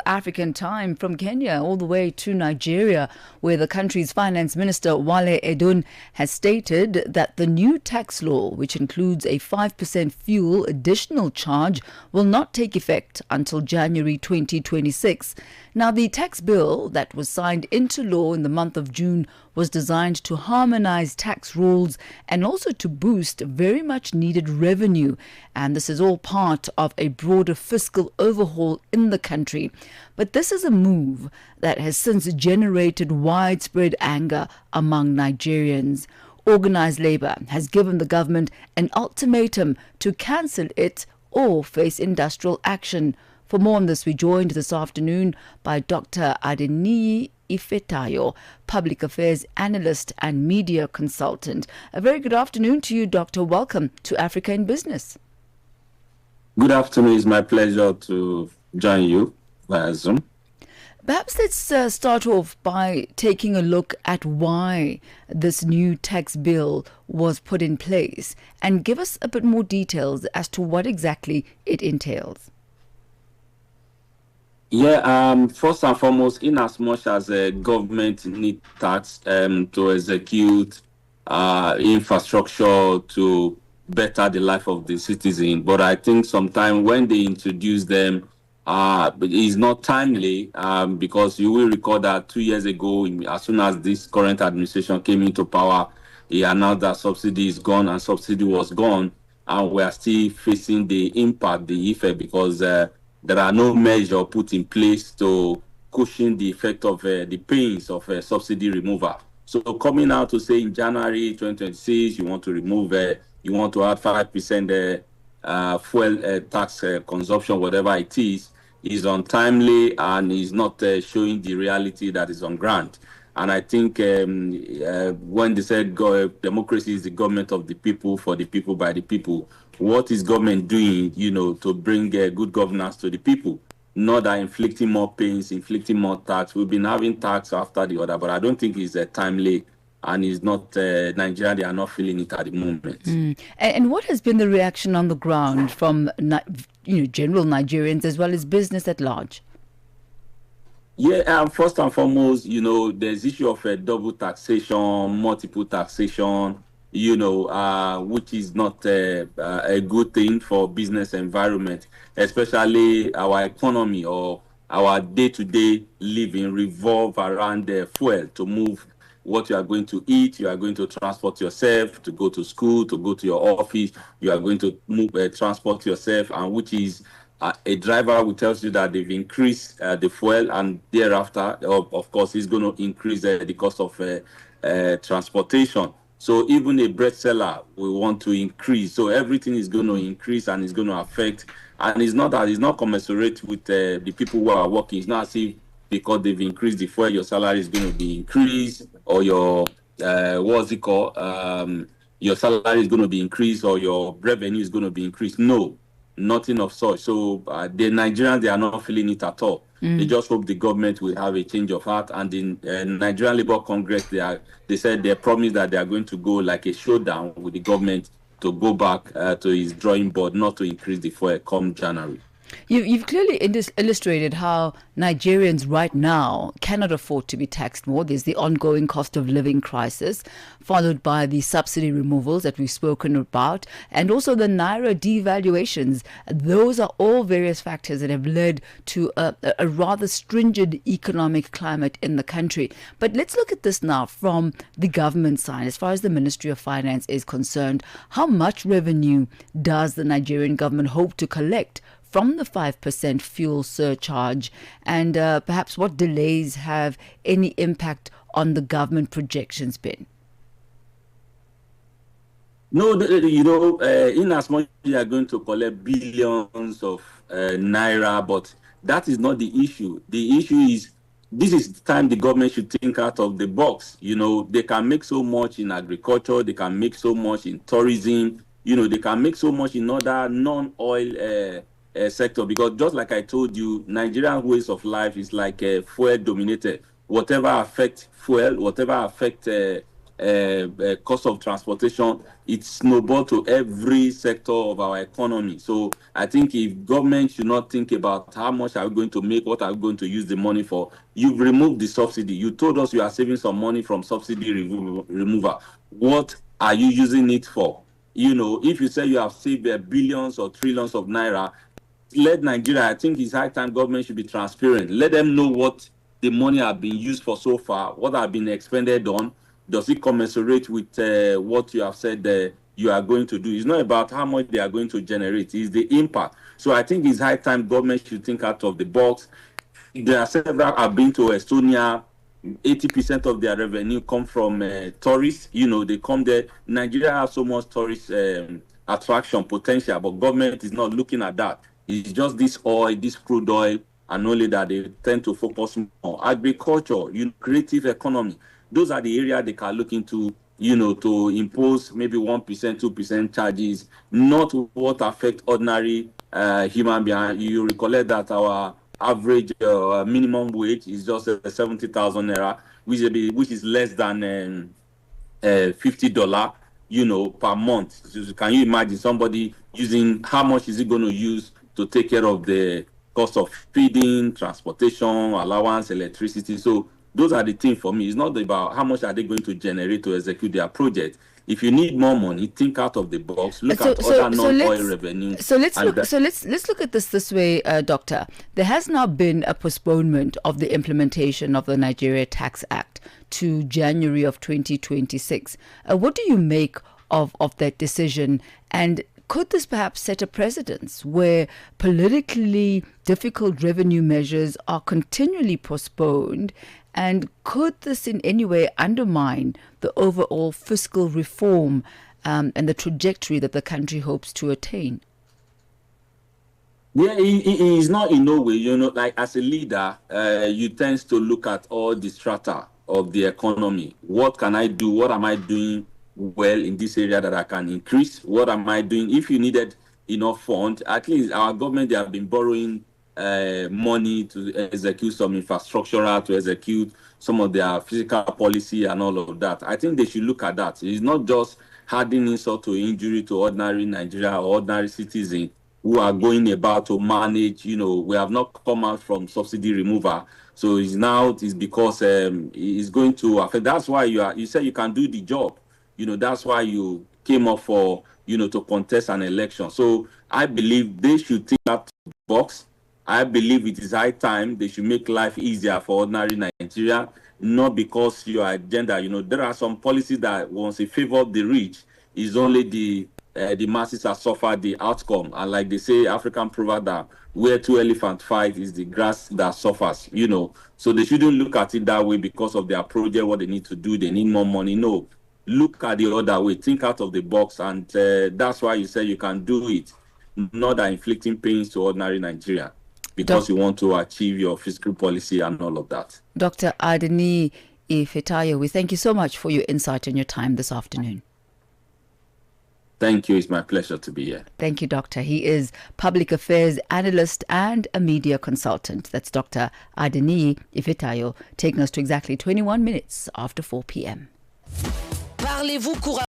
African time from Kenya all the way to Nigeria, where the country's finance minister Wale Edun has stated that the new tax law, which includes a 5% fuel additional charge, will not take effect until January 2026. Now, the tax bill that was signed into law in the month of June was designed to harmonize tax rules and also to boost very much needed revenue. And this is all part of a broader fiscal overhaul in the country. But this is a move that has since generated widespread anger among Nigerians. Organized labor has given the government an ultimatum to cancel it or face industrial action. For more on this, we joined this afternoon by Dr. Adeniyi Ifetayo, Public Affairs Analyst and Media Consultant. A very good afternoon to you, Doctor. Welcome to Africa in Business. Good afternoon. It's my pleasure to join you via Zoom. Perhaps let's start off by taking a look at why this new tax bill was put in place and give us a bit more details as to what exactly it entails. Yeah, first and foremost, in as much as government need tax to execute infrastructure to better the life of the citizen, but I think sometimes when they introduce them, it's not timely because you will recall that 2 years ago, as soon as this current administration came into power, he announced that subsidy is gone and subsidy was gone, and we are still facing the impact, the effect, because there are no measures put in place to cushion the effect of the pains of subsidy removal. So coming out to say in January 2026, you want to remove, you want to add 5% fuel tax consumption, whatever it is untimely and is not showing the reality that is on ground. And I think when they said democracy is the government of the people, for the people, by the people, what is government doing, to bring good governance to the people? Not that inflicting more pains, inflicting more tax. We've been having tax after the other, but I don't think it's timely and it's not Nigeria. They are not feeling it at the moment. And what has been the reaction on the ground from general Nigerians as well as business at large? Yeah, first and foremost, there's issue of double taxation, multiple taxation, which is not a good thing for business environment, especially our economy or our day-to-day living revolve around the fuel to move what you are going to eat, you are going to transport yourself, to go to school, to go to your office, you are going to move transport yourself, and which is a driver who tells you that they've increased the fuel, and thereafter, of course, is going to increase the cost of transportation. So even a bread seller will want to increase. So everything is going to increase and it's going to affect. And it's not that it's not commensurate with the people who are working. It's not as if because they've increased the fuel, your salary is going to be increased, or your your salary is going to be increased, or your revenue is going to be increased. No, nothing of such. So the Nigerians, they are not feeling it at all. They just hope the government will have a change of heart. And in Nigerian Labour Congress, they said they promised that they are going to go like a showdown with the government to go back to his drawing board, not to increase the fuel come January. You've clearly illustrated how Nigerians right now cannot afford to be taxed more. There's the ongoing cost of living crisis, followed by the subsidy removals that we've spoken about, and also the Naira devaluations. Those are all various factors that have led to a rather stringent economic climate in the country. But let's look at this now from the government side. As far as the Ministry of Finance is concerned, how much revenue does the Nigerian government hope to collect from the 5% fuel surcharge, and perhaps what delays have any impact on the government projections been? No, in as much as you are going to collect billions of naira, but that is not the issue. The issue is this is the time the government should think out of the box. They can make so much in agriculture, they can make so much in tourism, they can make so much in other non-oil sector, because just like I told you, Nigerian ways of life is like fuel dominated. Whatever affects fuel, whatever affects cost of transportation, it snowballed to every sector of our economy. So I think if government should not think about how much are we going to make, what are we going to use the money for, you've removed the subsidy. You told us you are saving some money from subsidy removal. What are you using it for? If you say you have saved billions or trillions of naira, let Nigeria, I think it's high time government should be transparent. Let them know what the money have been used for so far, what have been expended on. Does it commensurate with what you have said you are going to do? It's not about how much they are going to generate, it's the impact. So I think it's high time government should think out of the box. There are several I've been to Estonia. 80% of their revenue come from tourists. They come there. Nigeria has so much tourist attraction potential, but government is not looking at that. It's just this oil, this crude oil, and only that they tend to focus on agriculture, creative economy. Those are the areas they can look into, to impose maybe 1%, 2% charges, not what affect ordinary human beings. You recollect that our average minimum wage is just 70,000 naira, which is less than $50, per month. So can you imagine somebody using, how much is it going to use to take care of the cost of feeding, transportation, allowance, electricity? So those are the things for me. It's not about how much are they going to generate to execute their project. If you need more money, think out of the box. Look at other non-oil revenue. So let's look at this way, Doctor. There has now been a postponement of the implementation of the Nigeria Tax Act to January of 2026. What do you make of that decision? And could this perhaps set a precedence where politically difficult revenue measures are continually postponed? And could this in any way undermine the overall fiscal reform and the trajectory that the country hopes to attain? Yeah, it is not in no way, like as a leader, you tend to look at all the strata of the economy. What can I do? What am I doing well in this area that I can increase? What am I doing? If you needed enough fund, at least our government, they have been borrowing money to execute some infrastructural, to execute some of their fiscal policy and all of that. I think they should look at that. It's not just adding insult to injury to ordinary Nigeria or ordinary citizens who are going about to manage. We have not come out from subsidy removal. So it's because it's going to affect. That's why you say you can do the job. That's why you came up for, to contest an election. So I believe they should think out the box. I believe it is high time they should make life easier for ordinary Nigeria, not because your agenda. There are some policies that once it favor the rich, is only the masses that suffer the outcome. And like they say, African proverb that where two elephants fight is the grass that suffers. So they shouldn't look at it that way because of their project, what they need to do. They need more money. No, look at the other way. Think out of the box, and that's why you say you can do it, not that inflicting pains to ordinary Nigeria, because you want to achieve your fiscal policy and all of that. Dr. Adeniyi Ifetayo, we thank you so much for your insight and your time this afternoon. Thank you. It's my pleasure to be here. Thank you, Doctor. He is public affairs analyst and a media consultant. That's Dr. Adeniyi Ifetayo, taking us to exactly 21 minutes after 4 p.m.